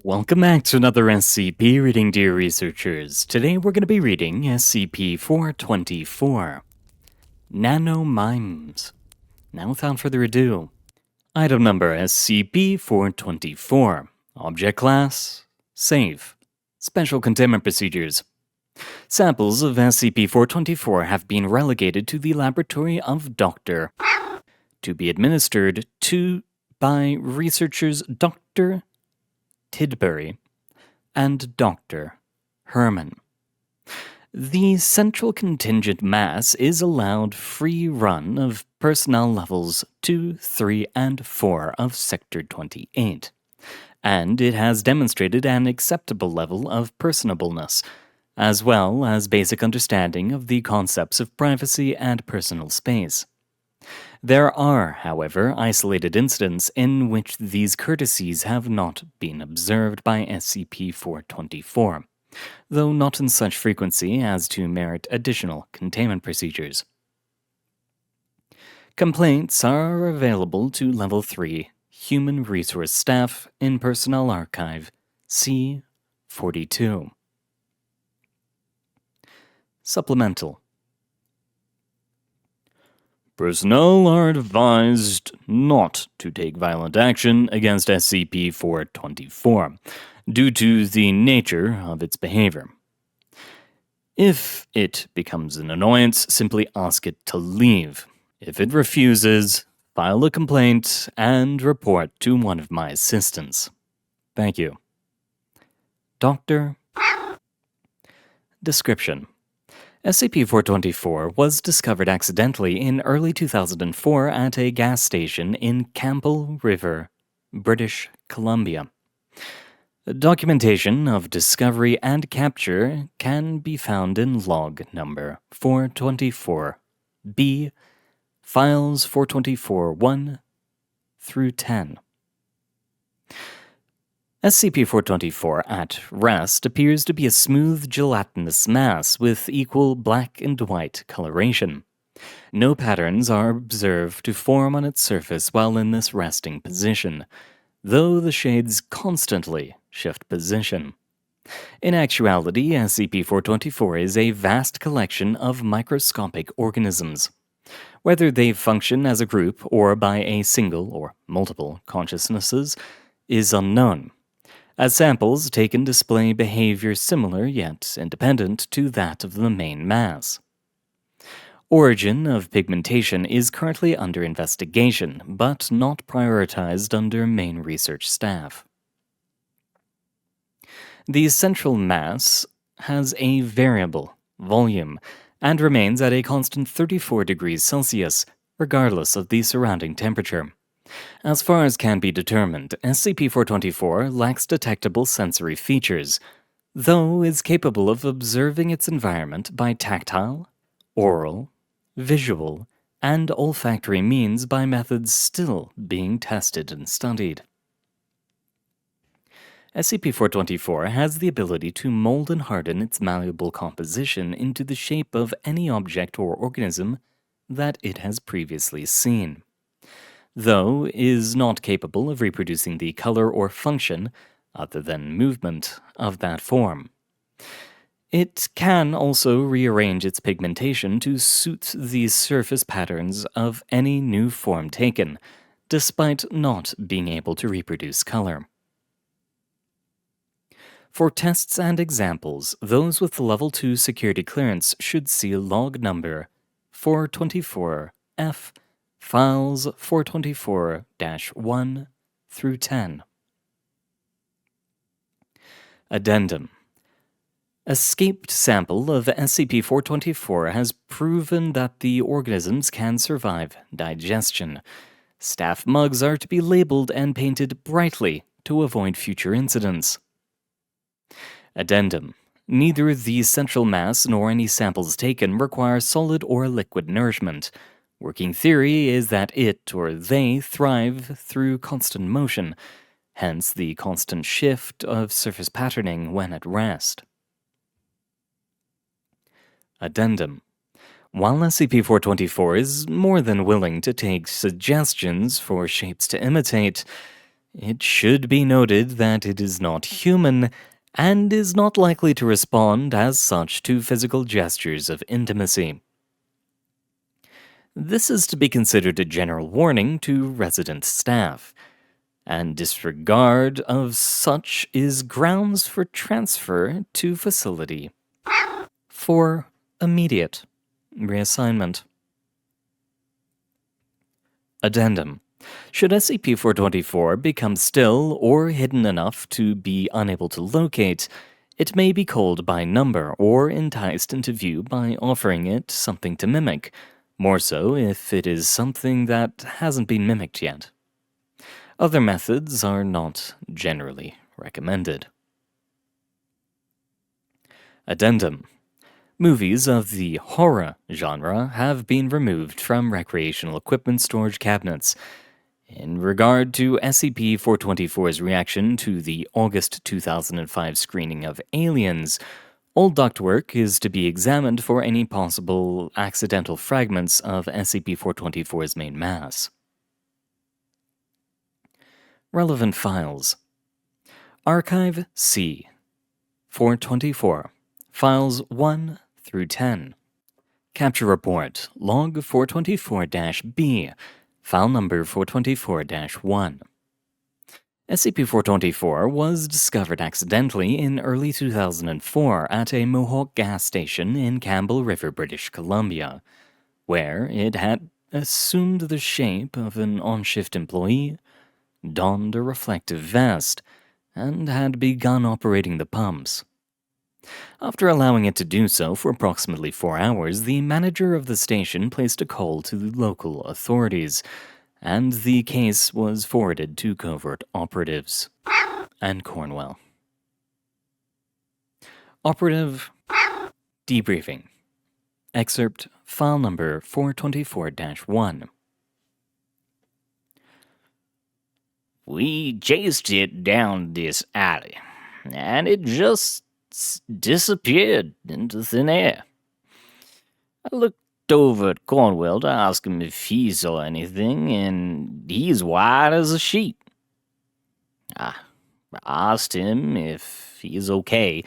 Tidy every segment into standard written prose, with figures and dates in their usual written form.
Welcome back to another SCP reading, dear researchers. Today we're going to be reading SCP-424, Nanomimes. Now without further ado, item number SCP-424, object class, safe, special containment procedures. Samples of SCP-424 have been relegated to the laboratory of Dr. to be administered by researchers Dr. Tidbury and Dr. Herman. The central contingent mass is allowed free run of personnel levels 2, 3, and 4 of Sector 28, and it has demonstrated an acceptable level of personableness, as well as basic understanding of the concepts of privacy and personal space. There are, however, isolated incidents in which these courtesies have not been observed by SCP-424, though not in such frequency as to merit additional containment procedures. Complaints are available to Level 3 Human Resource Staff in Personnel Archive C-42. Supplemental. Personnel are advised not to take violent action against SCP-424 due to the nature of its behavior. If it becomes an annoyance, simply ask it to leave. If it refuses, file a complaint and report to one of my assistants. Thank you. Doctor. Description. SCP-424 was discovered accidentally in early 2004 at a gas station in Campbell River, British Columbia. Documentation of discovery and capture can be found in log number 424-B, files 424-1 through 10. SCP-424 at rest appears to be a smooth gelatinous mass with equal black and white coloration. No patterns are observed to form on its surface while in this resting position, though the shades constantly shift position. In actuality, SCP-424 is a vast collection of microscopic organisms. Whether they function as a group or by a single or multiple consciousnesses is unknown, as samples taken display behavior similar yet independent to that of the main mass. Origin of pigmentation is currently under investigation, but not prioritized under main research staff. The central mass has a variable volume and remains at a constant 34 degrees Celsius, regardless of the surrounding temperature. As far as can be determined, SCP-424 lacks detectable sensory features, though is capable of observing its environment by tactile, oral, visual, and olfactory means by methods still being tested and studied. SCP-424 has the ability to mold and harden its malleable composition into the shape of any object or organism that it has previously seen, though is not capable of reproducing the color or function, other than movement, of that form. It can also rearrange its pigmentation to suit the surface patterns of any new form taken, despite not being able to reproduce color. For tests and examples, those with Level 2 security clearance should see log number 424F, files 424-1 through 10. Addendum. Escaped sample of SCP-424 has proven that the organisms can survive digestion. Staff mugs are to be labeled and painted brightly to avoid future incidents. Addendum. Neither the central mass nor any samples taken require solid or liquid nourishment. Working theory is that it or they thrive through constant motion, hence the constant shift of surface patterning when at rest. Addendum. While SCP-424 is more than willing to take suggestions for shapes to imitate, It should be noted that it is not human and is not likely to respond as such to physical gestures of intimacy. This is to be considered a general warning to resident staff, and disregard of such is grounds for transfer to facility for immediate reassignment. Addendum. Should SCP-424 become still or hidden enough to be unable to locate, it may be called by number or enticed into view by offering it something to mimic, more so if it is something that hasn't been mimicked yet. Other methods are not generally recommended. Addendum. Movies of the horror genre have been removed from recreational equipment storage cabinets. In regard to SCP-424's reaction to the August 2005 screening of Aliens, all ductwork is to be examined for any possible accidental fragments of SCP-424's main mass. Relevant files. Archive C. 424. Files 1 through 10. Capture Report. Log 424-B. File number 424-1. SCP-424 was discovered accidentally in early 2004 at a Mohawk gas station in Campbell River, British Columbia, where it had assumed the shape of an on-shift employee, donned a reflective vest, and had begun operating the pumps. After allowing it to do so for approximately 4 hours, the manager of the station placed a call to the local authorities, and the case was forwarded to covert operatives and Cornwell. Operative Debriefing. Excerpt file number 424-1. We chased it down this alley, and it just disappeared into thin air. I looked over at Cornwell to ask him if he saw anything, and he's white as a sheet. I asked him if he's okay,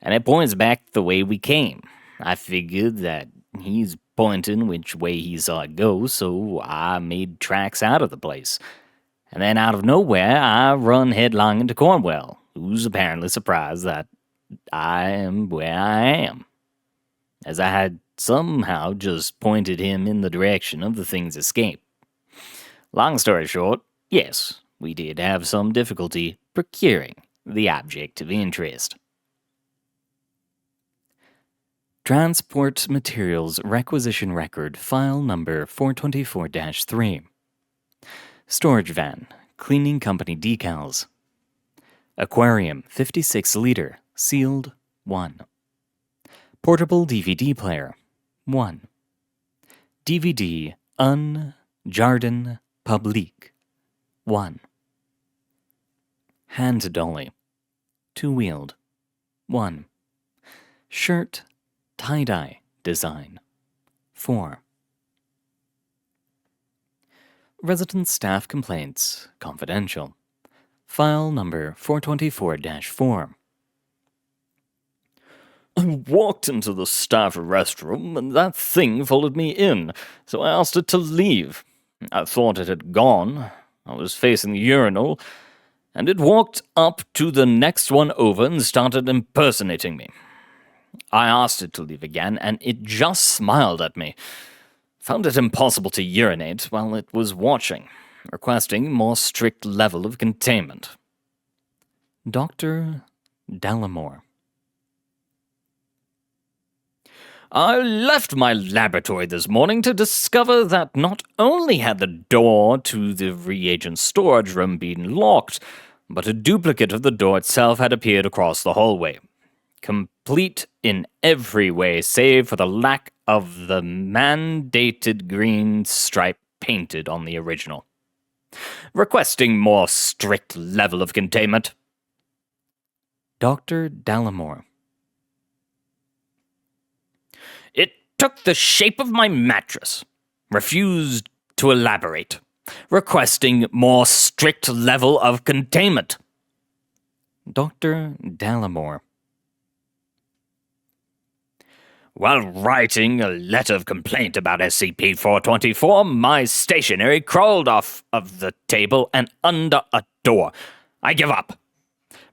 and it points back the way we came. I figured that he's pointing which way he saw it go, so I made tracks out of the place. And then out of nowhere, I run headlong into Cornwell, who's apparently surprised that I am where I am, as I had somehow just pointed him in the direction of the thing's escape. Long story short, yes, we did have some difficulty procuring the object of interest. Transport Materials Requisition Record File Number 424-3. Storage Van, Cleaning Company Decals. Aquarium, 56 liter, sealed, 1. Portable DVD player, 1. DVD Un Jardin Public, 1. Hand dolly, 2-wheeled, 1. Shirt tie-dye design, 4. Resident Staff Complaints, Confidential. File number 424-4. I walked into the staff restroom, and that thing followed me in, so I asked it to leave. I thought it had gone. I was facing the urinal, and it walked up to the next one over and started impersonating me. I asked it to leave again, and it just smiled at me. Found it impossible to urinate while it was watching, requesting more strict level of containment. Dr. Dallimore. I left my laboratory this morning to discover that not only had the door to the reagent storage room been locked, but a duplicate of the door itself had appeared across the hallway, complete in every way save for the lack of the mandated green stripe painted on the original. Requesting more strict level of containment. Dr. Dallimore. It took the shape of my mattress. Refused to elaborate. Requesting more strict level of containment. Dr. Dallimore. While writing a letter of complaint about SCP-424, my stationery crawled off of the table and under a door. I give up.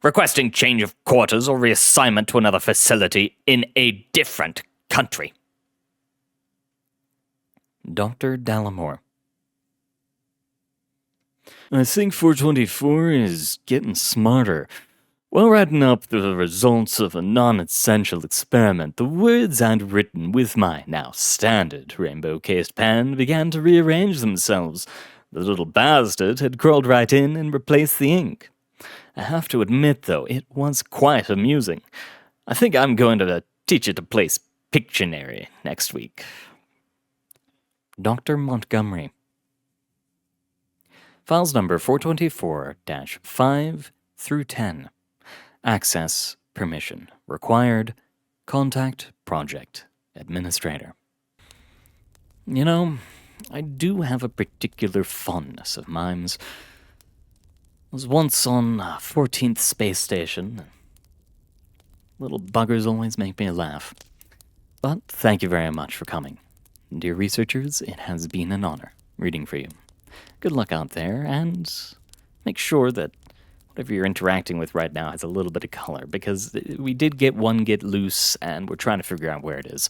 Requesting change of quarters or reassignment to another facility in a different country. Dr. Dallimore. I think 424 is getting smarter. While writing up the results of a non-essential experiment, the words I'd written with my now standard rainbow-cased pen began to rearrange themselves. The little bastard had crawled right in and replaced the ink. I have to admit, though, it was quite amusing. I think I'm going to teach it to play Pictionary next week. Dr. Montgomery. Files number 424-5 through 10. Access permission required. Contact project administrator. You know, I do have a particular fondness of mimes. I was once on 14th space station. Little buggers always make me laugh. But thank you very much for coming. Dear researchers, it has been an honor reading for you. Good luck out there, and make sure that whatever you're interacting with right now has a little bit of color, because we did get one get loose, and we're trying to figure out where it is.